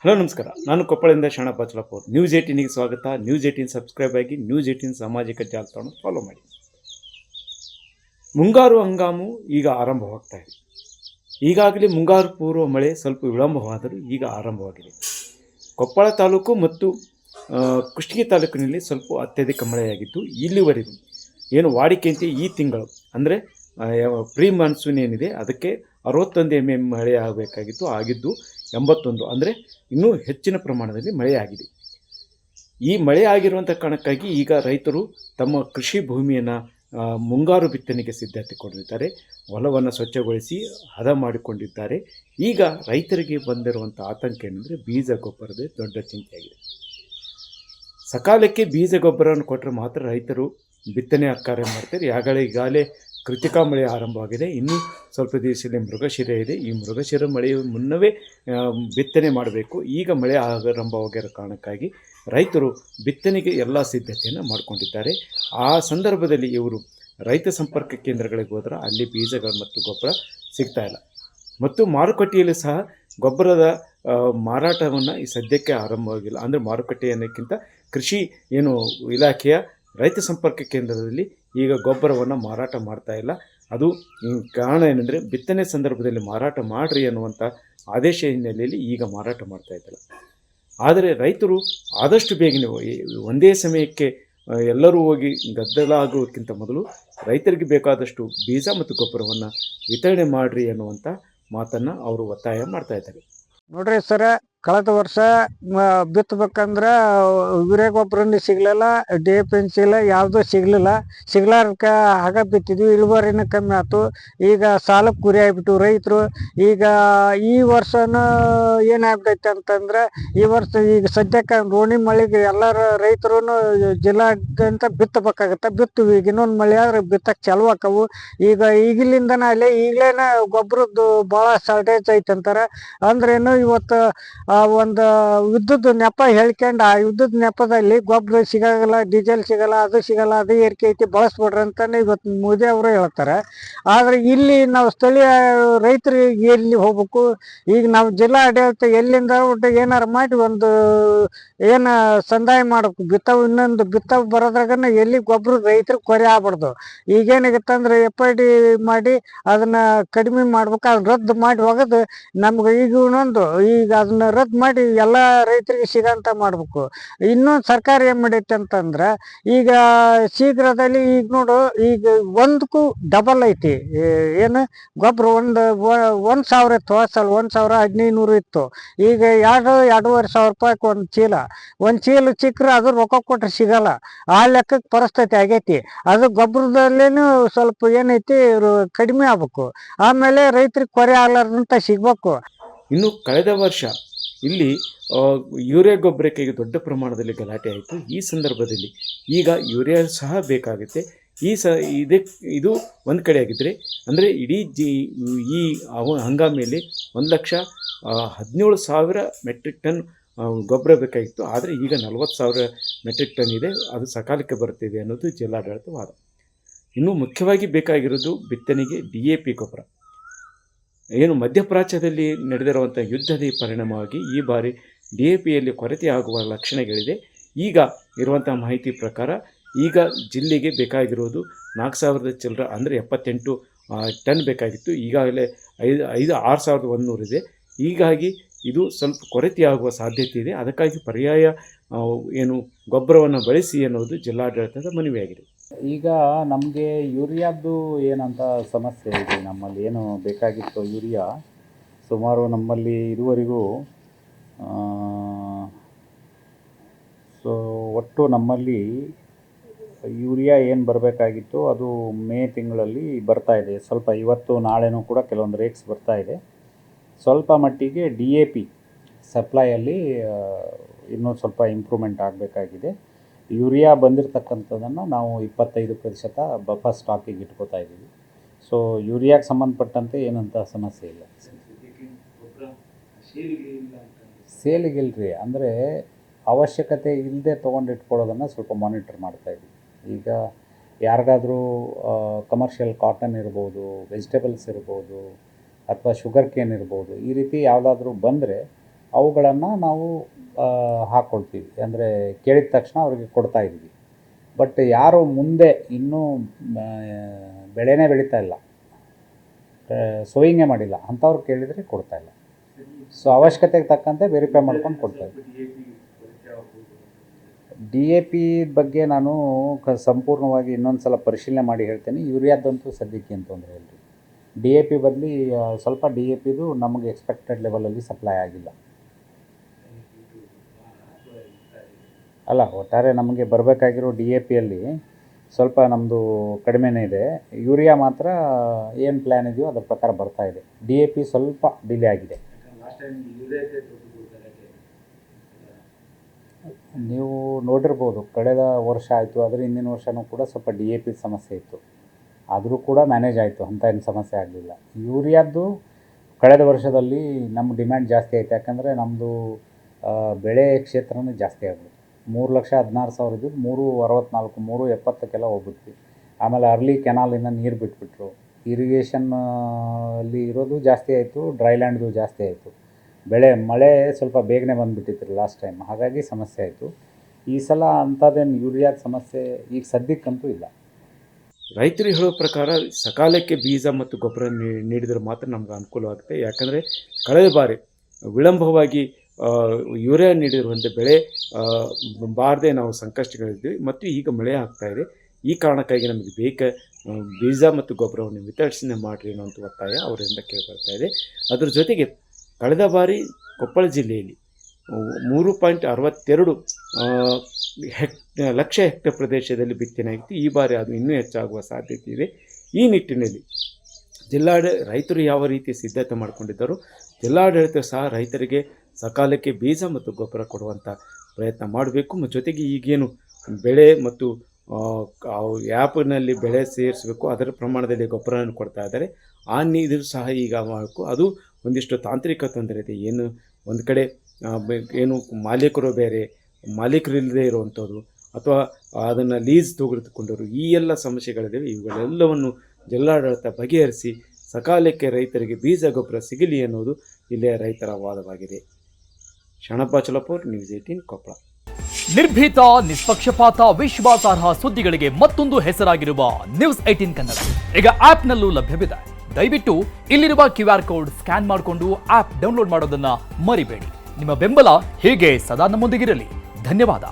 Hello ನಮಸ್ಕಾರ. ನಾನು ಕೊಪ್ಪಳದಿಂದ ಶರಣ ಪಾಚಲಪ್ಪ. ನ್ಯೂಸ್ 18ಗೆ ಸ್ವಾಗತ. ನ್ಯೂಸ್ 18 ಸಬ್ಸ್ಕ್ರೈಬ್ ಆಗಿ ನ್ಯೂಸ್ 18 ಸಾಮಾಜಿಕ ಜಾಲತಾಣ ಫಾಲೋ ಮಾಡಿ. ಮುಂಗಾರು ಹಂಗಾಮು ಈಗ ಆರಂಭವಾಗ್ತಾ ಇದೆ. ಈಗಾಗಲೇ ಮುಂಗಾರು ಪೂರ್ವ ಮಳೆ ಸ್ವಲ್ಪ ವಿಳಂಬವಾದರೂ ಈಗ ಆರಂಭವಾಗಿದೆ. ಕೊಪ್ಪಳ ತಾಲೂಕು ಮತ್ತು ಕುಷ್ಟಗಿ ತಾಲೂಕಿನಲ್ಲಿ ಸ್ವಲ್ಪ ಅತ್ಯಧಿಕ ಮಳೆಯಾಗಿದ್ದು, ಇಲ್ಲಿವರೆಗೂ ಏನು ವಾಡಿಕೆಯಂತೆ ಈ ತಿಂಗಳು ಅಂದರೆ ಪ್ರೀ ಮಾನ್ಸೂನ್ ಏನಿದೆ ಅದಕ್ಕೆ 61 mm ಮಳೆ ಆಗಿದ್ದು 81 ಅಂದರೆ ಇನ್ನೂ ಹೆಚ್ಚಿನ ಪ್ರಮಾಣದಲ್ಲಿ ಮಳೆಯಾಗಿದೆ. ಈ ಮಳೆ ಆಗಿರುವಂಥ ಕಾರಣಕ್ಕಾಗಿ ಈಗ ರೈತರು ತಮ್ಮ ಕೃಷಿ ಭೂಮಿಯನ್ನು ಮುಂಗಾರು ಬಿತ್ತನೆಗೆ ಸಿದ್ಧತೆ ಕೊಟ್ಟಿದ್ದಾರೆ. ಹೊಲವನ್ನು ಸ್ವಚ್ಛಗೊಳಿಸಿ ಹದ ಮಾಡಿಕೊಂಡಿದ್ದಾರೆ. ಈಗ ರೈತರಿಗೆ ಬಂದಿರುವಂಥ ಆತಂಕ ಏನಂದರೆ ಬೀಜ ಗೊಬ್ಬರದ ದೊಡ್ಡ ಚಿಂತೆಯಾಗಿದೆ. ಸಕಾಲಕ್ಕೆ ಬೀಜ ಗೊಬ್ಬರವನ್ನು ಕೊಟ್ಟರೆ ಮಾತ್ರ ರೈತರು ಬಿತ್ತನೆ ಕಾರ್ಯ ಮಾಡ್ತಾರೆ. ಈಗಾಗಲೇ ಕೃತಿಕಾ ಮಳೆ ಆರಂಭವಾಗಿದೆ. ಇನ್ನೂ ಸ್ವಲ್ಪ ದಿವಸದಲ್ಲಿ ಮೃಗಶಿರ ಇದೆ. ಈ ಮೃಗಶಿರ ಮಳೆಯ ಮುನ್ನವೇ ಬಿತ್ತನೆ ಮಾಡಬೇಕು. ಈಗ ಮಳೆ ಆರಂಭವಾಗಿರೋ ಕಾರಣಕ್ಕಾಗಿ ರೈತರು ಬಿತ್ತನೆಗೆ ಎಲ್ಲ ಸಿದ್ಧತೆಯನ್ನು ಮಾಡಿಕೊಂಡಿದ್ದಾರೆ. ಆ ಸಂದರ್ಭದಲ್ಲಿ ಇವರು ರೈತ ಸಂಪರ್ಕ ಕೇಂದ್ರಗಳಿಗೆ ಹೋದರೆ ಅಲ್ಲಿ ಬೀಜಗಳು ಮತ್ತು ಗೊಬ್ಬರ ಸಿಗ್ತಾ ಇಲ್ಲ. ಮತ್ತು ಮಾರುಕಟ್ಟೆಯಲ್ಲಿ ಸಹ ಗೊಬ್ಬರದ ಮಾರಾಟವನ್ನು ಈ ಸದ್ಯಕ್ಕೆ ಆರಂಭವಾಗಿಲ್ಲ. ಅಂದರೆ ಮಾರುಕಟ್ಟೆ ಅನ್ನೋಕ್ಕಿಂತ ಕೃಷಿ ಇಲಾಖೆಯ ರೈತ ಸಂಪರ್ಕ ಕೇಂದ್ರದಲ್ಲಿ ಈಗ ಗೊಬ್ಬರವನ್ನು ಮಾರಾಟ ಮಾಡ್ತಾ ಇಲ್ಲ. ಅದು ಕಾರಣ ಏನಂದರೆ ಬಿತ್ತನೆ ಸಂದರ್ಭದಲ್ಲಿ ಮಾರಾಟ ಮಾಡಿರಿ ಅನ್ನುವಂಥ ಆದೇಶ ಹಿನ್ನೆಲೆಯಲ್ಲಿ ಈಗ ಮಾರಾಟ ಮಾಡ್ತಾ ಇದ್ದಾರೆ. ಆದರೆ ರೈತರು ಆದಷ್ಟು ಬೇಗನೆ ಒಂದೇ ಸಮಯಕ್ಕೆ ಎಲ್ಲರೂ ಹೋಗಿ ಗದ್ದಲ ಆಗೋಕ್ಕಿಂತ ಮೊದಲು ರೈತರಿಗೆ ಬೇಕಾದಷ್ಟು ಬೀಜ ಮತ್ತು ಗೊಬ್ಬರವನ್ನು ವಿತರಣೆ ಮಾಡಿರಿ ಅನ್ನುವಂಥ ಮಾತನ್ನು ಅವರು ಒತ್ತಾಯ ಮಾಡ್ತಾ ಇದ್ದಾರೆ. ನೋಡ್ರಿ ಸರ, ಕಳೆದ ವರ್ಷ ಬಿತ್ತಬೇಕಂದ್ರೆ ಯೂರಿಯಾ ಗೊಬ್ಬರನೂ ಸಿಗಲಿಲ್ಲ, DAP ಸಿಗಲಿಲ್ಲ, ಯಾವುದೂ ಸಿಗ್ಲಾರ್ಕ ಹಾಗೆ ಬಿತ್ತಿದ್ವಿ. ಇಳುವರಿನೂ ಕಮ್ಮಿ ಆಯ್ತು. ಈಗ ಸಾಲಕ್ಕೆ ಗುರಿ ಆಗಿಬಿಟ್ಟು ರೈತರು. ಈಗ ಈ ವರ್ಷನೂ ಏನಾಗ್ತೈತೆ ಅಂತಂದ್ರೆ, ಈ ವರ್ಷ ಈಗ ಸದ್ಯಕ್ಕೆ ರೋಣಿ ಮಳೆಗೆ ಎಲ್ಲರ ರೈತರು ಜಿಲ್ಲಾದ್ಯಂತ ಬಿತ್ತಬೇಕಾಗತ್ತೆ. ಬಿತ್ತೀವಿ, ಈಗ ಇನ್ನೊಂದು ಮಳೆ ಆದರೆ ಬಿತ್ತಕ್ಕೆ ಚಾಲು ಆಕವು. ಈಗಲಿಂದನೇ ಈಗಲೇನ ಗೊಬ್ಬರದ್ದು ಭಾಳ ಶಾರ್ಟೇಜ್ ಐತೆ ಅಂತಾರೆ. ಅಂದ್ರೇನು ಇವತ್ತು ಒಂದು ಯುದ್ಧದ ನೆಪ ಹೇಳ್ಕೊಂಡು ಆ ಯುದ್ಧದ ನೆಪದಲ್ಲಿ ಗೊಬ್ಬರ ಸಿಗಲ್ಲ, ಡೀಸೆಲ್ ಸಿಗಲ್ಲ, ಅದು ಏರಿಕೆ ಐತಿ, ಬಳಸ್ಬಿಡ್ರಿ ಅಂತಾನೆ ಇವತ್ತು ಮೋದಿ ಅವರು ಹೇಳ್ತಾರೆ. ಆದರೆ ಇಲ್ಲಿ ನಾವು ಸ್ಥಳೀಯ ರೈತರಿಗೆ ಎಲ್ಲಿ ಹೋಗ್ಬೇಕು? ಈಗ ನಾವು ಜಿಲ್ಲಾ ಆಡಳಿತ ಎಲ್ಲಿಂದ ಏನಾರು ಮಾಡಿ ಒಂದು ಸಂದಾಯ ಮಾಡಬೇಕು. ಇನ್ನೊಂದು ಬಿತ್ತವ್ ಬರೋದ್ರಾಗನ ಎಲ್ಲಿ ಗೊಬ್ಬರ ರೈತರಿಗೆ ಕೊರೆ ಆಗ್ಬಾರ್ದು. ಈಗೇನಾಗತ್ತೆ ಅಂದ್ರೆ FID ಮಾಡಿ ಅದನ್ನ ಕಡಿಮೆ ಮಾಡ್ಬೇಕು. ಅದನ್ನ ರದ್ದು ಮಾಡಿ ಹೋಗೋದು ನಮ್ಗೆ ಈಗ ಅದನ್ನ ರದ್ದು ಮಾಡಿ ಎಲ್ಲ ರೈತರಿಗೆ ಸಿಗಂತ ಮಾಡ್ಬೇಕು. ಇನ್ನೊಂದು ಸರ್ಕಾರ ಏನ್ ಮಾಡೈತೆ ಅಂತಂದ್ರೆ, ಈಗ ಶೀಘ್ರದಲ್ಲಿ ಈಗ ನೋಡು, ಈಗ ಒಂದಕ್ಕೂ ಡಬಲ್ ಐತಿ. ಏನು ಗೊಬ್ಬರ 1,000 ಇತ್ತು, ಸಲ 1,1500 ಇತ್ತು. ಈಗ 2,500 ರೂಪಾಯಿಗೆ ಒಂದು ಚೀಲ ಚಿಕ್ಕರೆ ಅದು ರೊಕ್ಕ ಕೊಟ್ಟರೆ ಸಿಗಲ್ಲ. ಆ ಲೆಕ್ಕಕ್ಕೆ ಪರಿಸ್ಥಿತಿ ಆಗೈತಿ. ಅದು ಗೊಬ್ಬರದಲ್ಲೇನು ಸ್ವಲ್ಪ ಏನೈತಿ ಕಡಿಮೆ ಆಗ್ಬೇಕು. ಆಮೇಲೆ ರೈತರಿಗೆ ಕೊರೆ ಆಗ್ಲಾರ್ದಂತ ಸಿಗ್ಬೇಕು. ಇನ್ನು ಕಳೆದ ವರ್ಷ ಇಲ್ಲಿ ಯೂರಿಯಾ ಗೊಬ್ಬರಕ್ಕೆ ದೊಡ್ಡ ಪ್ರಮಾಣದಲ್ಲಿ ಗಲಾಟೆ ಆಯಿತು. ಈ ಸಂದರ್ಭದಲ್ಲಿ ಈಗ ಯೂರಿಯಾ ಸಹ ಬೇಕಾಗುತ್ತೆ. ಇದು ಒಂದು ಕಡೆ ಆಗಿದ್ದರೆ, ಅಂದರೆ ಇಡೀ ಈ ಹಂಗಾಮಿಯಲ್ಲಿ 1,17,000 ಮೆಟ್ರಿಕ್ ಟನ್ ಗೊಬ್ಬರ ಬೇಕಾಗಿತ್ತು. ಆದರೆ ಈಗ 40,000 ಮೆಟ್ರಿಕ್ ಟನ್ ಇದೆ. ಅದು ಸಕಾಲಕ್ಕೆ ಬರುತ್ತಿದೆ ಅನ್ನೋದು ಜಿಲ್ಲಾಡಳಿತ ವಾದ. ಇನ್ನು ಮುಖ್ಯವಾಗಿ ಬೇಕಾಗಿರೋದು ಬಿತ್ತನೆಗೆ DAP ಗೊಬ್ಬರ. ಮಧ್ಯಪ್ರಾಚ್ಯದಲ್ಲಿ ನಡೆದಿರುವಂಥ ಯುದ್ಧದ ಪರಿಣಾಮವಾಗಿ ಈ ಬಾರಿ DAPಯಲ್ಲಿ ಕೊರತೆಯಾಗುವ ಲಕ್ಷಣಗಳಿದೆ. ಈಗ ಇರುವಂಥ ಮಾಹಿತಿ ಪ್ರಕಾರ ಈಗ ಜಿಲ್ಲೆಗೆ ಬೇಕಾಗಿರೋದು 4,000 ಚಿಲ್ಲರೆ, ಅಂದರೆ 78 ಟನ್ ಬೇಕಾಗಿತ್ತು. ಈಗಾಗಲೇ 6,100 ಇದೆ. ಹೀಗಾಗಿ ಇದು ಸ್ವಲ್ಪ ಕೊರತೆಯಾಗುವ ಸಾಧ್ಯತೆ ಇದೆ. ಅದಕ್ಕಾಗಿ ಪರ್ಯಾಯ ಗೊಬ್ಬರವನ್ನು ಬಳಸಿ ಅನ್ನೋದು ಜಿಲ್ಲಾಡಳಿತದ ಮನವಿಯಾಗಿದೆ. ಈಗ ನಮಗೆ ಯೂರಿಯಾದ್ದು ಏನಂತ ಸಮಸ್ಯೆ ಇದೆ. ನಮ್ಮಲ್ಲಿ ಏನು ಬೇಕಾಗಿತ್ತು ಯೂರಿಯಾ ಸುಮಾರು ನಮ್ಮಲ್ಲಿ ಇದುವರೆಗೂ ಒಟ್ಟು ನಮ್ಮಲ್ಲಿ ಯೂರಿಯಾ ಏನು ಬರಬೇಕಾಗಿತ್ತು ಅದು ಮೇ ತಿಂಗಳಲ್ಲಿ ಬರ್ತಾಯಿದೆ. ಸ್ವಲ್ಪ ಇವತ್ತು ನಾಳೆನೂ ಕೂಡ ಕೆಲವೊಂದು ರೇಟ್ಸ್ ಬರ್ತಾಯಿದೆ. ಸ್ವಲ್ಪ ಮಟ್ಟಿಗೆ DAP ಸಪ್ಲೈಯಲ್ಲಿ ಇನ್ನೂ ಸ್ವಲ್ಪ ಇಂಪ್ರೂವ್ಮೆಂಟ್ ಆಗಬೇಕಾಗಿದೆ. ಯೂರಿಯಾ ಬಂದಿರತಕ್ಕಂಥದ್ದನ್ನು ನಾವು 25% ಬಫರ್ ಸ್ಟಾಕಿಗೆ ಇಟ್ಕೋತಾ ಇದ್ದೀವಿ. ಸೊ ಯೂರಿಯಾಗೆ ಸಂಬಂಧಪಟ್ಟಂತೆ ಏನಂತ ಸಮಸ್ಯೆ ಇಲ್ಲ. ಸೇಲಿಗಿಲ್ರಿ, ಅಂದರೆ ಅವಶ್ಯಕತೆ ಇಲ್ಲದೆ ತೊಗೊಂಡಿಟ್ಕೊಳ್ಳೋದನ್ನು ಸ್ವಲ್ಪ ಮಾನಿಟರ್ ಮಾಡ್ತಾಯಿದ್ವಿ. ಈಗ ಯಾರಿಗಾದರೂ ಕಮರ್ಷಿಯಲ್ ಕಾಟನ್ ಇರ್ಬೋದು, ವೆಜಿಟೇಬಲ್ಸ್ ಇರ್ಬೋದು, ಅಥವಾ ಶುಗರ್ ಕೇನ್ ಇರ್ಬೋದು, ಈ ರೀತಿ ಯಾವುದಾದ್ರೂ ಬಂದರೆ ಅವುಗಳನ್ನು ನಾವು ಹಾಕ್ಕೊಳ್ತೀವಿ. ಅಂದರೆ ಕೇಳಿದ ತಕ್ಷಣ ಅವ್ರಿಗೆ ಕೊಡ್ತಾ ಇದ್ದೀವಿ. ಬಟ್ ಯಾರು ಮುಂದೆ ಇನ್ನೂ ಬೆಳೆನೇ ಬೆಳೀತಾ ಇಲ್ಲ, ಸೋಯಿಂಗೇ ಮಾಡಿಲ್ಲ ಅಂಥವ್ರು ಕೇಳಿದರೆ ಕೊಡ್ತಾ ಇಲ್ಲ. ಸೊ ಅವಶ್ಯಕತೆಗೆ ತಕ್ಕಂತೆ ವೆರಿಫೈ ಮಾಡ್ಕೊಂಡು ಕೊಡ್ತಾ ಇದ್ದೀವಿ. DAP ಬಗ್ಗೆ ನಾನು ಸಂಪೂರ್ಣವಾಗಿ ಇನ್ನೊಂದು ಸಲ ಪರಿಶೀಲನೆ ಮಾಡಿ ಹೇಳ್ತೇನೆ. ಯೂರಿಯಾದಂತೂ ಸದ್ಯಕ್ಕೆ ಏನು ತೊಂದರೆ ಇಲ್ಲ. DAP ಬದಲಿ ಸ್ವಲ್ಪ DAPದು ನಮಗೆ ಎಕ್ಸ್ಪೆಕ್ಟೆಡ್ ಲೆವೆಲಲ್ಲಿ ಸಪ್ಲೈ ಆಗಿಲ್ಲ. ಅಲ್ಲ, ಒಟ್ಟಾರೆ ನಮಗೆ ಬರಬೇಕಾಗಿರೋ DAPಯಲ್ಲಿ ಸ್ವಲ್ಪ ನಮ್ಮದು ಕಡಿಮೆನೇ ಇದೆ. ಯೂರಿಯಾ ಮಾತ್ರ ಏನು ಪ್ಲ್ಯಾನ್ ಇದೆಯೋ ಅದರ ಪ್ರಕಾರ ಬರ್ತಾ ಇದೆ. DAP ಸ್ವಲ್ಪ ಡಿಲೇ ಆಗಿದೆ. ನೀವು ನೋಡಿರ್ಬೋದು, ಕಳೆದ ವರ್ಷ ಆಯಿತು, ಅದರ ಹಿಂದಿನ ವರ್ಷವೂ ಕೂಡ ಸ್ವಲ್ಪ DAP ಸಮಸ್ಯೆ ಇತ್ತು. ಆದರೂ ಕೂಡ ಮ್ಯಾನೇಜ್ ಆಯಿತು, ಅಂಥ ಏನು ಸಮಸ್ಯೆ ಆಗಲಿಲ್ಲ. ಯೂರಿಯಾದ್ದು ಕಳೆದ ವರ್ಷದಲ್ಲಿ ನಮ್ಮ ಡಿಮ್ಯಾಂಡ್ ಜಾಸ್ತಿ ಆಯಿತು. ಯಾಕಂದರೆ ನಮ್ಮದು ಬೆಳೆ ಕ್ಷೇತ್ರನೇ ಜಾಸ್ತಿ ಆಗ್ಬಿಡ್ತು. 3,16,000 ಇದ್ದು 364, 370ಕ್ಕೆಲ್ಲ ಹೋಗ್ಬಿಟ್ವಿ. ಆಮೇಲೆ ಅರ್ಲಿ ಕೆನಾಲಿಂದ ನೀರು ಬಿಟ್ಬಿಟ್ರು. ಇರಿಗೇಷನ್ ಅಲ್ಲಿ ಇರೋದು ಜಾಸ್ತಿ ಆಯಿತು, ಡ್ರೈ ಲ್ಯಾಂಡ್ದು ಜಾಸ್ತಿ ಆಯಿತು. ಮಳೆ ಸ್ವಲ್ಪ ಬೇಗನೆ ಬಂದುಬಿಟ್ಟಿತ್ತು ಲಾಸ್ಟ್ ಟೈಮ್, ಹಾಗಾಗಿ ಸಮಸ್ಯೆ ಆಯಿತು. ಈ ಸಲ ಅಂಥದ್ದೇನು ಯೂರಿಯಾದ ಸಮಸ್ಯೆ ಈಗ ಸದ್ಯಕ್ಕಂತೂ ಇಲ್ಲ. ರೈತರು ಹೇಳೋ ಪ್ರಕಾರ ಸಕಾಲಕ್ಕೆ ಬೀಜ ಮತ್ತು ಗೊಬ್ಬರ ನೀಡಿದರೆ ಮಾತ್ರ ನಮ್ಗೆ ಅನುಕೂಲವಾಗುತ್ತೆ. ಯಾಕಂದರೆ ಕಳೆದ ಬಾರಿ ವಿಳಂಬವಾಗಿ ಯೂರಿಯಾ ನೀಡಿರುವಂತೆ ಬೆಳೆ ಬಾರದೆ ನಾವು ಸಂಕಷ್ಟಗಳಿದ್ವಿ ಮತ್ತು ಈಗ ಮಳೆ ಆಗ್ತಾಯಿದೆ. ಈ ಕಾರಣಕ್ಕಾಗಿ ನಮಗೆ ಬೀಜ ಮತ್ತು ಗೊಬ್ಬರವನ್ನು ವಿತರಿಸಣೆ ಮಾಡಿರಿ ಅನ್ನೋಂಥ ಒತ್ತಾಯ ಅವರಿಂದ ಕೇಳಿಬರ್ತಾ ಇದೆ. ಅದರ ಜೊತೆಗೆ ಕಳೆದ ಬಾರಿ ಕೊಪ್ಪಳ ಜಿಲ್ಲೆಯಲ್ಲಿ 3.62 ಲಕ್ಷ ಹೆಕ್ಟೇರ್ ಪ್ರದೇಶದಲ್ಲಿ ಬಿತ್ತನೆ ಆಗಿತ್ತು. ಈ ಬಾರಿ ಅದು ಇನ್ನೂ ಹೆಚ್ಚಾಗುವ ಸಾಧ್ಯತೆ ಇದೆ. ಈ ನಿಟ್ಟಿನಲ್ಲಿ ರೈತರು ಯಾವ ರೀತಿ ಸಿದ್ಧತೆ ಮಾಡಿಕೊಂಡಿದ್ದಾರೋ ಜಿಲ್ಲಾಡಳಿತ ಸಹ ರೈತರಿಗೆ ಸಕಾಲಕ್ಕೆ ಬೀಜ ಮತ್ತು ಗೊಬ್ಬರ ಕೊಡುವಂಥ ಪ್ರಯತ್ನ ಮಾಡಬೇಕು. ಮತ್ತು ಜೊತೆಗೆ ಈಗೇನು ಬೆಳೆ ಮತ್ತು ಆ್ಯಪ್ನಲ್ಲಿ ಬೆಳೆ ಸೇರಿಸಬೇಕು, ಅದರ ಪ್ರಮಾಣದಲ್ಲಿ ಗೊಬ್ಬರವನ್ನು ಕೊಡ್ತಾ ಇದ್ದಾರೆ. ಆ ನೀರು ಸಹ ಈಗ ಮಾಡಬೇಕು. ಅದು ಒಂದಿಷ್ಟು ತಾಂತ್ರಿಕ ತೊಂದರೆ ಇದೆ. ಏನು ಒಂದು ಕಡೆ ಏನು ಮಾಲೀಕರು ಇಲ್ಲದೆ ಇರುವಂಥದ್ದು ಅಥವಾ ಅದನ್ನು ಲೀಸ್ ತೆಗೆದುಕೊಂಡವರು, ಈ ಎಲ್ಲ ಸಮಸ್ಯೆಗಳಿವೆ. ಇವುಗಳೆಲ್ಲವನ್ನು ಜಿಲ್ಲಾಡಳಿತ ಬಗೆಹರಿಸಿ ಸಕಾಲಕ್ಕೆ ರೈತರಿಗೆ ಬೀಜ ಗೊಬ್ಬರ ಸಿಗಲಿ ಅನ್ನೋದು ಇಲ್ಲಿಯ ರೈತರ ವಾದವಾಗಿದೆ. ಶರಣಪ್ಪ ಚಲಪೂರ್, ನ್ಯೂಸ್ 18 ಕೊಪ್ಪಳ. ನಿರ್ಭೀತ, ನಿಷ್ಪಕ್ಷಪಾತ, ವಿಶ್ವಾಸಾರ್ಹ ಸುದ್ದಿಗಳಿಗೆ ಮತ್ತೊಂದು ಹೆಸರಾಗಿರುವ ನ್ಯೂಸ್ 18 ಕನ್ನಡ ಈಗ ಆಪ್ನಲ್ಲೂ ಲಭ್ಯವಿದೆ. ದಯವಿಟ್ಟು ಇಲ್ಲಿರುವ QR ಕೋಡ್ ಸ್ಕ್ಯಾನ್ ಮಾಡಿಕೊಂಡು ಆಪ್ ಡೌನ್ಲೋಡ್ ಮಾಡೋದನ್ನ ಮರಿಬೇಡಿ. ನಿಮ್ಮ ಬೆಂಬಲ ಹೀಗೆ ಸದಾ ನಮ್ಮೊಂದಿಗಿರಲಿ. ಧನ್ಯವಾದ.